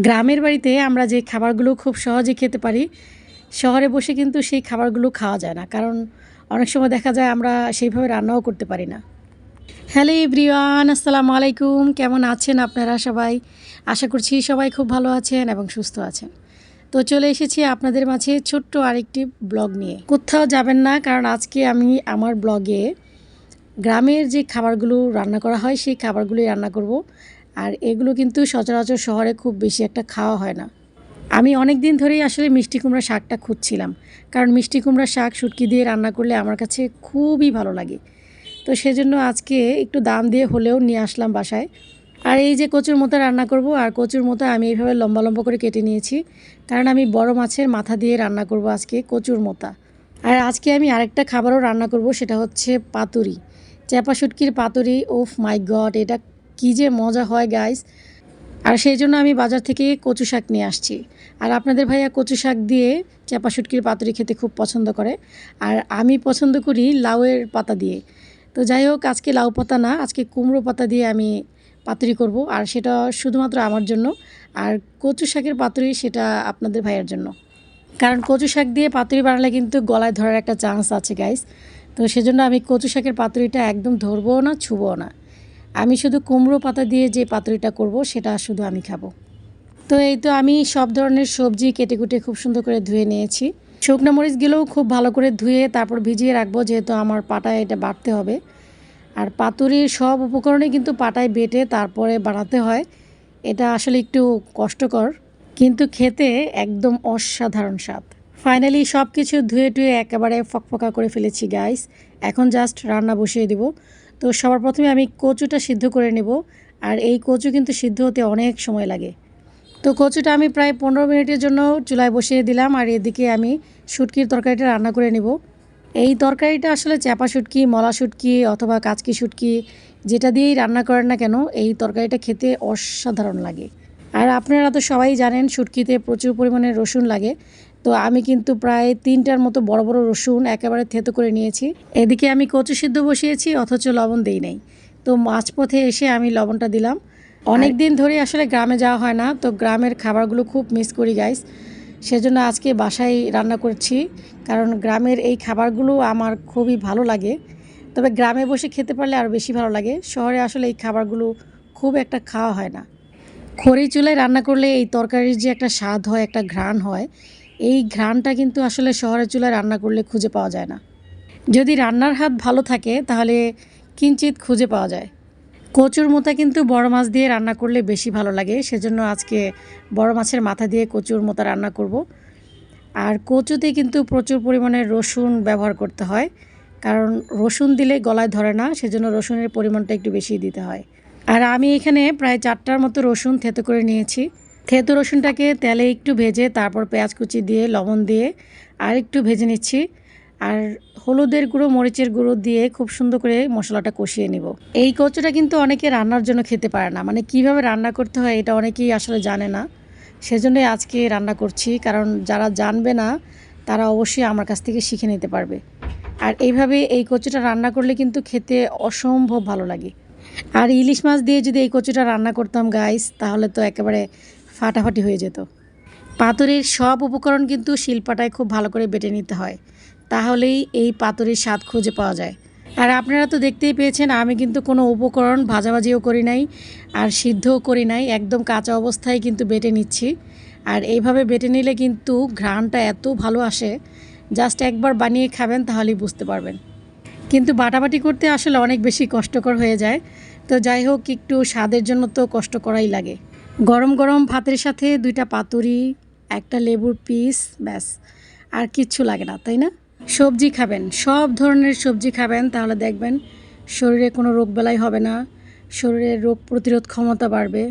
গ্রামের বাড়িতে আমরা যে খাবারগুলো খুব সহজে খেতে পারি, শহরে বসে কিন্তু সেই খাবারগুলো খাওয়া যায় না, কারণ অনেক সময় দেখা যায় আমরা সেইভাবে রান্নাও করতে পারি না। হ্যালো এভরিওয়ান, আসসালামু আলাইকুম। কেমন আছেন আপনারা সবাই? আশা করছি সবাই খুব ভালো আছেন এবং সুস্থ আছেন। তো চলে এসেছি আপনাদের মাঝে ছোট্ট আরেকটি ব্লগ নিয়ে। কোথাও যাবেন না, কারণ আজকে আমি আমার ব্লগে গ্রামের যে খাবারগুলো রান্না করা হয় সেই খাবারগুলোই রান্না করব। আর এগুলো কিন্তু সচরাচর শহরে খুব বেশি একটা খাওয়া হয় না। আমি অনেক দিন ধরেই আসলে মিষ্টি কুমড়া শাকটা খুঁজছিলাম, কারণ মিষ্টি কুমড়া শাক শুটকি দিয়ে রান্না করলে আমার কাছে খুবই ভালো লাগে। তো সেজন্য আজকে একটু দাম দিয়ে হলেও নিয়ে আসলাম বাসায়। আর এই যে কচুর মোতা রান্না করব, আর কচুর মোতা আমি এইভাবে লম্বা লম্বা করে কেটে নিয়েছি, কারণ আমি বড় মাছের মাথা দিয়ে রান্না করব আজকে কচুর মোতা। আর আজকে আমি আরেকটা খাবারও রান্না করব, সেটা হচ্ছে পাতুরি, চ্যাপা শুটকির পাতুরি। ওফ মাই গড, এটা কী যে মজা হয় গাইস। আর সেই জন্য আমি বাজার থেকে কচু শাক নিয়ে আসছি। আর আপনাদের ভাইয়া কচু শাক দিয়ে চ্যাপা শুটকির পাতুরি খেতে খুব পছন্দ করে, আর আমি পছন্দ করি লাউয়ের পাতা দিয়ে। তো যাই হোক, আজকে লাউ পাতা না, আজকে কুমড়ো পাতা দিয়ে আমি পাতুরি করব, আর সেটা শুধুমাত্র আমার জন্য। আর কচু শাকের পাতুরি সেটা আপনাদের ভাইয়ার জন্য, কারণ কচু শাক দিয়ে পাতুরি বানালে কিন্তু গলায় ধরার একটা চান্স আছে গাইস। তো সেজন্য আমি কচু শাকের পাতুরিটা একদম ধরবও না, ছুবও না। আমি শুধু কুমড়ো পাতা দিয়ে যে পাতুরিটা করব সেটা শুধু আমি খাবো। তো এই তো আমি সব ধরনের সবজি কেটে কুটে খুব সুন্দর করে ধুয়ে নিয়েছি। শুকনো মরিচগুলোও খুব ভালো করে ধুয়ে তারপর ভিজিয়ে রাখবো, যেহেতু আমার পাটায় এটা বাটতে হবে। আর পাতুরির সব উপকরণই কিন্তু পাটায় বেটে তারপরে বানাতে হয়। এটা আসলে একটু কষ্টকর, কিন্তু খেতে একদম অসাধারণ স্বাদ। ফাইনালি সব কিছু ধুয়ে টুয়ে একেবারে ফকফকা করে ফেলেছি গাইস। এখন জাস্ট রান্না বসিয়ে দিব। তো সবার প্রথমে আমি কচুটা সিদ্ধ করে নেব, আর এই কচু কিন্তু সিদ্ধ হতে অনেক সময় লাগে। তো কচুটা আমি প্রায় 15 মিনিটের জন্য চুলায় বসিয়ে দিলাম, আর এদিকে আমি শুটকির তরকারিটা রান্না করে নেব। এই তরকারিটা আসলে চ্যাপা শুটকি, মলা শুটকি অথবা কাচকি শুটকি যেটা দিয়েই রান্না করেন না কেন, এই তরকারিটা খেতে অসাধারণ লাগে। আর আপনারা তো সবাই জানেন শুটকিতে প্রচুর পরিমাণে রসুন লাগে। তো আমি কিন্তু প্রায় 3টার মতো বড় বড় রসুন একেবারে থেতো করে নিয়েছি। এদিকে আমি কচু সিদ্ধ বসিয়েছি, অথচ লবণ দেই নাই। তো মাঝপথে এসে আমি লবণটা দিলাম। অনেক দিন ধরে আসলে গ্রামে যাওয়া হয় না, তো গ্রামের খাবারগুলো খুব মিস করি গাইস। সেজন্য আজকে বাসায় রান্না করছি, কারণ গ্রামের এই খাবারগুলো আমার খুবই ভালো লাগে। তবে গ্রামে বসে খেতে পারলে আরও বেশি ভালো লাগে। শহরে আসলে এই খাবারগুলো খুব একটা খাওয়া হয় না। খড়ি চুলায় রান্না করলে এই তরকারির যে একটা স্বাদ হয়, একটা ঘ্রাণ হয়, এই ঘ্রাণটা কিন্তু আসলে শহরের চুলায় রান্না করলে খুঁজে পাওয়া যায় না। যদি রান্নার হাত ভালো থাকে তাহলে কিঞ্চিত খুঁজে পাওয়া যায়। কচুর মোতা কিন্তু বড় মাছ দিয়ে রান্না করলে বেশি ভালো লাগে, সেজন্য আজকে বড় মাছের মাথা দিয়ে কচুর মোতা রান্না করব। আর কচুতে কিন্তু প্রচুর পরিমাণে রসুন ব্যবহার করতে হয়, কারণ রসুন দিলে গলায় ধরে না, সেজন্য রসুনের পরিমাণটা একটু বেশি দিতে হয়। আর আমি এখানে প্রায় 4টার মতো রসুন থেতো করে নিয়েছি। থেতো রসুনটাকে তেলে একটু ভেজে তারপর পেঁয়াজ কুচি দিয়ে লবণ দিয়ে আর একটু ভেজে নিচ্ছি। আর হলুদের গুঁড়ো, মরিচের গুঁড়ো দিয়ে খুব সুন্দর করে মশলাটা কষিয়ে নিব। এই কচুটা কিন্তু অনেকে রান্নার জন্য খেতে পারে না, মানে কিভাবে রান্না করতে হয় এটা অনেকেই আসলে জানে না। সেজন্যই আজকে রান্না করছি, কারণ যারা জানবে না তারা অবশ্যই আমার কাছ থেকে শিখে নিতে পারবে। আর এইভাবে এই কচুটা রান্না করলে কিন্তু খেতে অসম্ভব ভালো লাগে। আর ইলিশ মাছ দিয়ে যদি এই কচুটা রান্না করতাম গাইস, তাহলে তো একেবারে ফাটাফাটি হয়ে যেত। পাতুরির সব উপকরণ কিন্তু শিলপাটায় খুব ভালো করে বেটে নিতে হয়, তাহলেই এই পাতুরির স্বাদ খুঁজে পাওয়া যায়। আর আপনারা তো দেখতেই পেয়েছেন, আমি কিন্তু কোনো উপকরণ ভাজাভাজিও করি নাই আর সিদ্ধও করি নাই, একদম কাঁচা অবস্থায় কিন্তু বেটে নিচ্ছি। আর এইভাবে বেটে নিলে কিন্তু ঘ্রাণটা এত ভালো আসে, জাস্ট একবার বানিয়ে খাবেন তাহলেই বুঝতে পারবেন। কিন্তু বাটাবাটি করতে আসলে অনেক বেশি কষ্টকর হয়ে যায়। তো যাই হোক, একটু স্বাদের জন্য তো কষ্ট করাই লাগে। গরম গরম ভাতের সাথে 2টা পাতুরি, একটা লেবুর পিস, ব্যাস আর কিচ্ছু লাগে না, তাই না? সবজি খাবেন, সব ধরনের সবজি খাবেন, তাহলে দেখবেন শরীরে কোনো রোগবালাই হবে না, শরীরের রোগ প্রতিরোধ ক্ষমতা বাড়বে।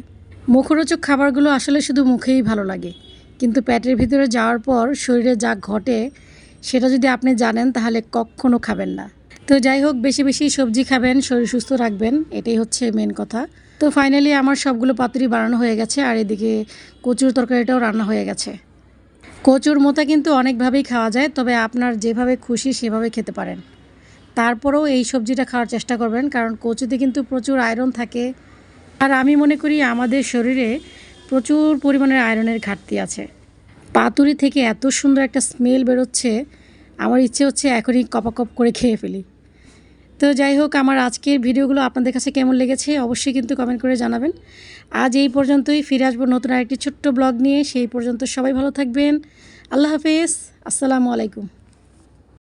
মুখরোচক খাবারগুলো আসলে শুধু মুখেই ভালো লাগে, কিন্তু পেটের ভিতরে যাওয়ার পর শরীরে যা ঘটে সেটা যদি আপনি জানেন তাহলে কখনো খাবেন না। তো যাই হোক, বেশি বেশি সবজি খাবেন, শরীর সুস্থ রাখবেন, এটাই হচ্ছে মেন কথা। তো ফাইনালি আমার সবগুলো পাতুরি বানানো হয়ে গেছে, আর এদিকে কচুর তরকারিটাও রান্না হয়ে গেছে। কচুর মোতা কিন্তু অনেকভাবেই খাওয়া যায়, তবে আপনার যেভাবে খুশি সেভাবে খেতে পারেন। তারপরেও এই সবজিটা খাওয়ার চেষ্টা করবেন, কারণ কচুতে কিন্তু প্রচুর আয়রন থাকে। আর আমি মনে করি আমাদের শরীরে প্রচুর পরিমাণের আয়রনের ঘাটতি আছে। পাতুরি থেকে এত সুন্দর একটা স্মেল বেরোচ্ছে, আমার ইচ্ছে হচ্ছে এখনই কপাকপ করে খেয়ে ফেলি। তো যাই হোক, আমার আজকের ভিডিওগুলো আপনাদের কাছে কেমন লেগেছে অবশ্যই কিন্তু কমেন্ট করে জানাবেন। আজ এই পর্যন্তই, ফিরে আসবো নতুন আরেকটি ছোট্ট ব্লগ নিয়ে। সেই পর্যন্ত সবাই ভালো থাকবেন। আল্লাহ হাফেজ, আসসালামু আলাইকুম।